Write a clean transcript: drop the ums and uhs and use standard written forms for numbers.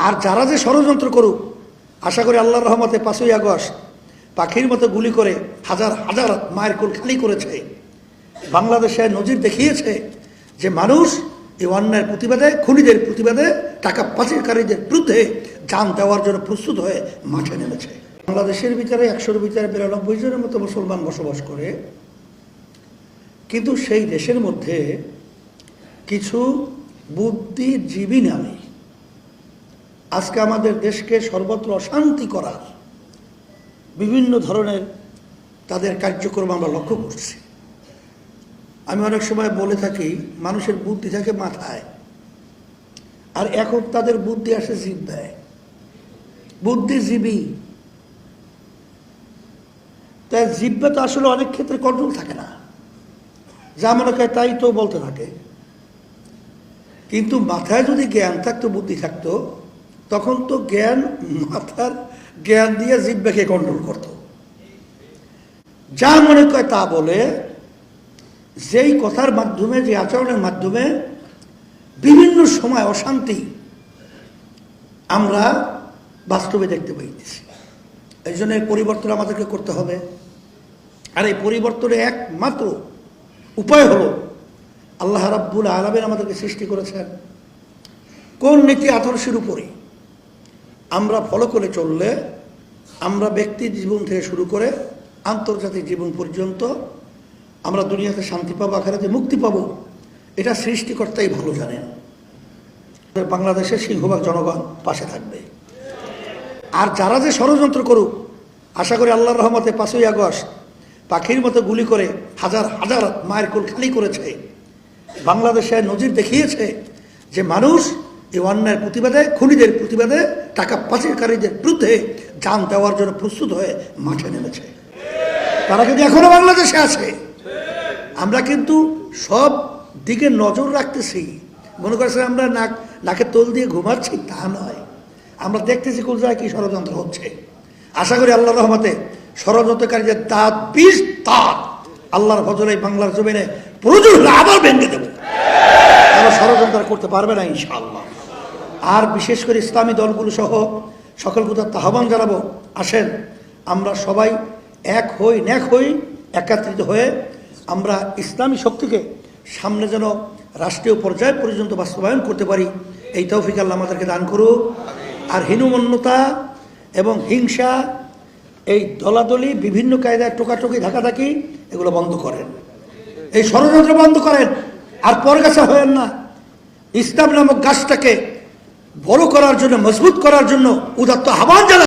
আর যারা যে ষড়যন্ত্র করুক, আশা করি আল্লাহর রহমতে 5ই আগস্ট পাখির মতো গুলি করে হাজার হাজার মায়ের কোল খালি করেছে। বাংলাদেশে নজির দেখিয়েছে যে মানুষ এই অন্যায়ের প্রতিবাদে, খুনিদের প্রতিবাদে, টাকা পাচারকারীদের বিরুদ্ধে জান দেওয়ার জন্য প্রস্তুত হয়ে মাঠে নেমেছে। বাংলাদেশের ভিতরে 100-র ভিতরে 92 জনের মতো মুসলমান বসবাস করে, কিন্তু সেই দেশের মধ্যে কিছু বুদ্ধিজীবী নামে আজকে আমাদের দেশকে সর্বত্র অশান্তি করার বিভিন্ন ধরনের তাদের কার্যক্রম আমরা লক্ষ্য করছি। আমি অনেক সময় বলে থাকি, মানুষের বুদ্ধি থাকে মাথায়, আর এখন তাদের বুদ্ধি আসে জিহ্বায়। বুদ্ধিজীবী, তাই জিহ্বা তো আসলে অনেক ক্ষেত্রে কন্ট্রোল থাকে না, যা মনে করে তাই তো বলতে থাকে। কিন্তু মাথায় যদি জ্ঞান থাকতো, বুদ্ধি থাকতো, তখন তো জ্ঞান মাথার জ্ঞান দিয়ে জিহ্বাকে কন্ট্রোল করত। যা মনে করে তা বলে, যেই কথার মাধ্যমে, যে আচরণের মাধ্যমে বিভিন্ন সময় অশান্তি আমরা বাস্তবে দেখতে পাইতেছি। এই জন্য এই পরিবর্তন আমাদেরকে করতে হবে। আর এই পরিবর্তনের একমাত্র উপায় হলো, আল্লাহ রাব্বুল আলামিন আমাদেরকে সৃষ্টি করেছেন কোন নীতি আদর্শের উপরে আমরা ফলো করে চললে আমরা ব্যক্তি জীবন থেকে শুরু করে আন্তর্জাতিক জীবন পর্যন্ত আমরা দুনিয়াতে শান্তি পাবো, আখিরাতে মুক্তি পাবো, এটা সৃষ্টিকর্তাই ভালো জানেন। বাংলাদেশের সিংহভাগ জনগণ পাশে থাকবে। আর যারা যে ষড়যন্ত্র করুক, আশা করি আল্লাহর রহমতে 5ই আগস্ট পাখির মতো গুলি করে হাজার হাজার মায়ের কোল খালি করেছে। বাংলাদেশে নজির দেখিয়েছে যে মানুষ এই অন্যায়ের প্রতিবাদে, খুনিদের প্রতিবাদে, টাকা পাচারকারীদের বিরুদ্ধে জান দেওয়ার জন্য প্রস্তুত হয়ে মাঠে নেমেছে। তারা কিন্তু এখনো বাংলাদেশে আছে। আমরা কিন্তু সব দিকে নজর রাখতেছি। মনে করছে আমরা নাকে তোল দিয়ে ঘুমাচ্ছি, তা নয়। আমরা দেখতেছি কোন জায়গায় কি ষড়যন্ত্র হচ্ছে। আশা করি আল্লাহর রহমতে ষড়যন্ত্রকারীদের দাঁত 20 দাঁত আল্লাহর ফজলে বাংলার জমিনে প্রচুর আবার ভেঙে দেব। তারা ষড়যন্ত্র করতে পারবে না ইনশাআল্লাহ। আর বিশেষ করে ইসলামী দলগুলো সহ সকল কোথাও আহ্বান জানাবো, আসেন আমরা সবাই এক হই, ন্যাক হই, একত্রিত হয়ে আমরা ইসলামী শক্তিকে সামনে যেন রাষ্ট্রীয় পর্যায় পর্যন্ত বাস্তবায়ন করতে পারি। এই তৌফিক আল্লাহ আমাদেরকে দান করুক। আর হীনমন্যতা এবং হিংসা, এই দলাদলি, বিভিন্ন কায়দায় টোকাটুকি, ধাকাধাকি, এগুলো বন্ধ করেন। এই ষড়যন্ত্র বন্ধ করেন। আর পরগাছা হয়েন না। ইসলাম নামক গাছটাকে বড় করার জন্য, মজবুত করার জন্য উদাত্ত আহ্বান জানান।